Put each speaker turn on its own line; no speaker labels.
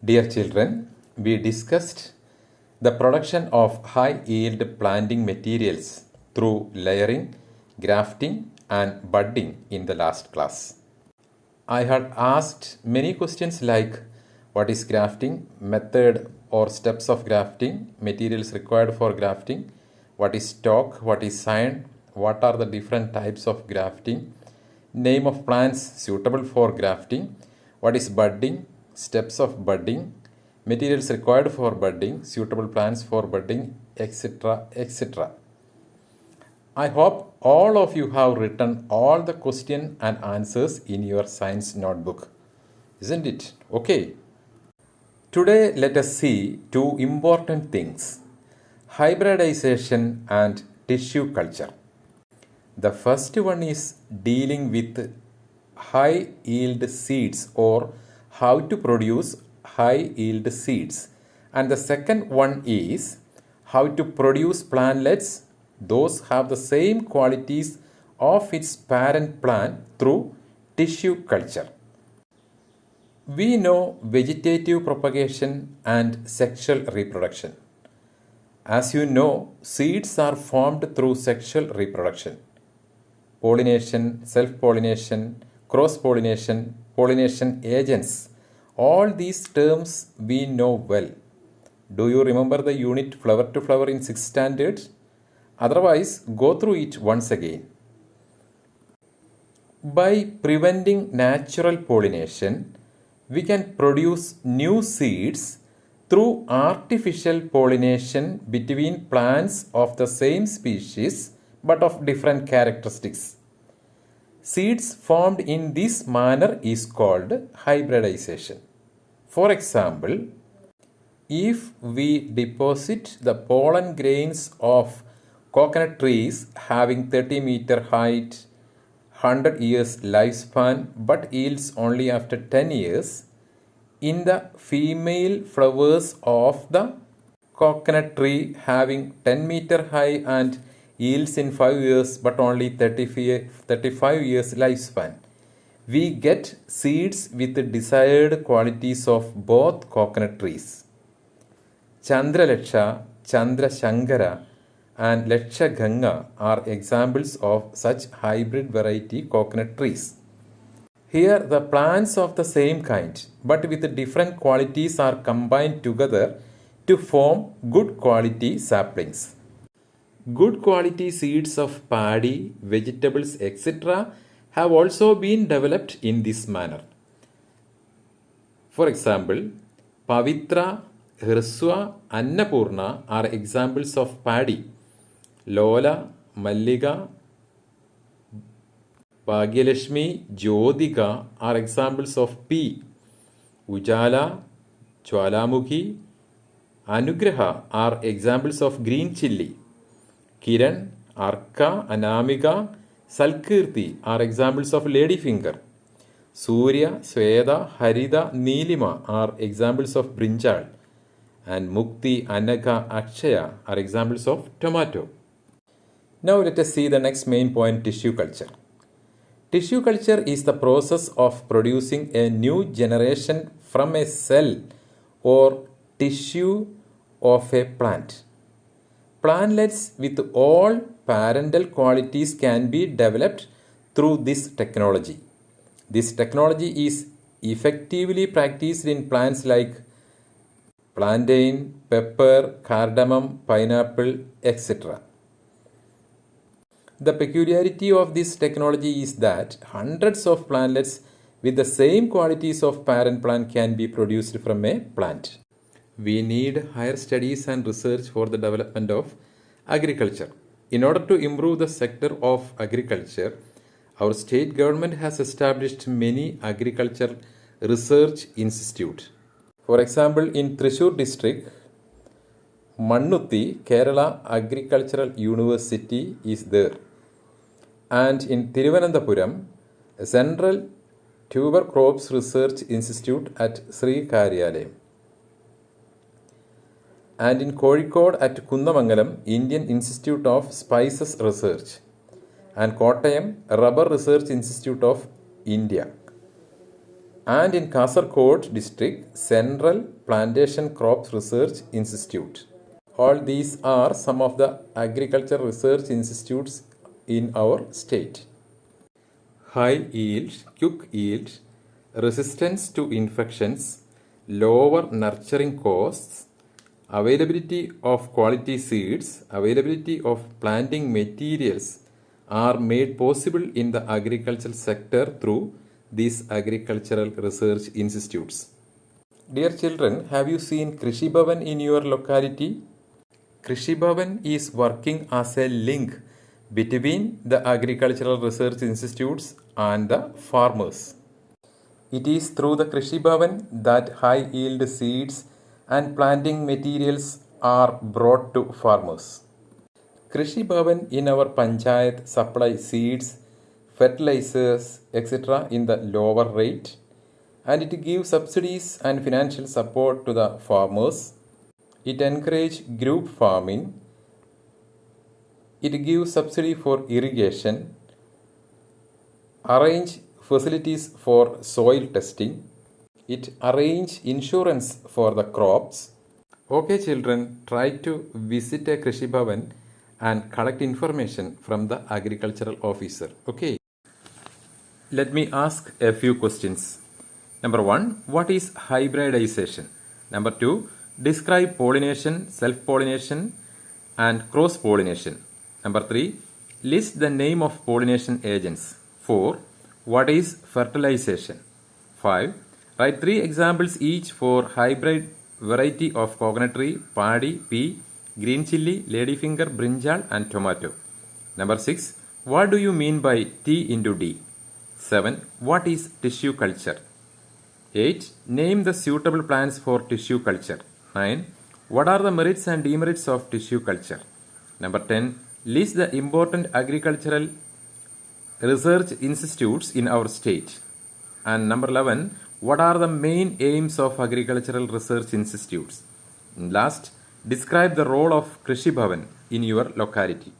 Dear children, we discussed the production of high yield planting materials through layering, grafting, and budding in the last class. I had asked many questions like what is grafting, method or steps of grafting, materials required for grafting, what is stalk, what is sign, what are the different types of grafting, name of plants suitable for grafting, what is budding, steps of budding, materials required for budding, suitable plants for budding, etc. etc. I hope all of you have written all the question and answers in your science notebook. Isn't it? Okay. Today let us see two important things: hybridization and tissue culture. The first one is dealing with high yield seeds or how to produce high yield seeds. And the second one is how to produce plantlets. Those have the same qualities of its parent plant through tissue culture. We know vegetative propagation and sexual reproduction. As you know, seeds are formed through sexual reproduction. Pollination, self-pollination, cross-pollination, pollination agents. All these terms we know well. Do you remember the unit flower to flower in 6th standard? Otherwise, go through it once again. By preventing natural pollination, we can produce new seeds through artificial pollination between plants of the same species but of different characteristics. Seeds formed in this manner is called hybridization. For example, if we deposit the pollen grains of coconut trees having 30-meter height, 100 years lifespan but yields only after 10 years, in the female flowers of the coconut tree having 10-meter high and yields in 5 years but only 35 years lifespan, we get seeds with the desired qualities of both coconut trees. Chandralaksha, Chandrashankara and Lakshaganga are examples of such hybrid variety coconut trees. Here the plants of the same kind but with different qualities are combined together to form good quality saplings. Good quality seeds of paddy, vegetables, etc. have also been developed in this manner. For example, Pavitra, Hrswa, Annapurna are examples of paddy. Lola, Mallika, Bhagyalakshmi, Jyotika are examples of pea. Ujala, Jwalamukhi, Anugraha are examples of green chilli. Kiran, Arka, Anamika, Salkirti are examples of ladyfinger. Surya, Sweda, Harida, Nilima are examples of brinjal. And Mukti, Anaka, Akshaya are examples of tomato. Now let us see the next main point, tissue culture. Tissue culture is the process of producing a new generation from a cell or tissue of a plant. Plantlets with all parental qualities can be developed through this technology. This technology is effectively practiced in plants like plantain, pepper, cardamom, pineapple, etc. The peculiarity of this technology is that hundreds of plantlets with the same qualities of parent plant can be produced from a plant. We need higher studies and research for the development of agriculture. In order to improve the sector of agriculture, our state government has established many agriculture research institutes. For example, in Thrissur district, Mannuthi, Kerala Agricultural University is there. And in Thiruvananthapuram, Central Tuber Crops Research Institute at Sri Karyalayam. And in Kozhikode at Kundamangalam, Indian Institute of Spices Research. And Kottayam, Rubber Research Institute of India. and in Kasaragod district, Central Plantation Crops Research Institute. All these are some of the agriculture research institutes in our state. High yield, quick yield, resistance to infections, lower nurturing costs, availability of quality seeds, availability of planting materials are made possible in the agricultural sector through these agricultural research institutes. Dear children, have you seen Krishi Bhavan in your locality? Krishi Bhavan is working as a link between the agricultural research institutes and the farmers. It is through the Krishi Bhavan that high yield seeds and planting materials are brought to farmers. Krishi Bhavan in our panchayat supply seeds, fertilizers, etc. in the lower rate, and it gives subsidies and financial support to the farmers. It encourages group farming. It gives subsidy for irrigation, arrange facilities for soil testing. It arrange insurance for the crops. Okay children, try to visit a Krishi Bhavan and collect information from the agricultural officer. Okay. Let me ask a few questions. Number 1, what is hybridization? Number 2, describe pollination, self-pollination and cross-pollination. Number 3, list the name of pollination agents. 4, what is fertilization? 5, write 3 examples each for hybrid variety of coconut tree, paddy, pea, green chilli, ladyfinger, brinjal and tomato. Number 6, what do you mean by T into D? 7, what is tissue culture? 8, name the suitable plants for tissue culture. 9, what are the merits and demerits of tissue culture? Number 10, list the important agricultural research institutes in our state. And number 11, what are the main aims of agricultural research institutes? And last, describe the role of Krishi Bhavan in your locality.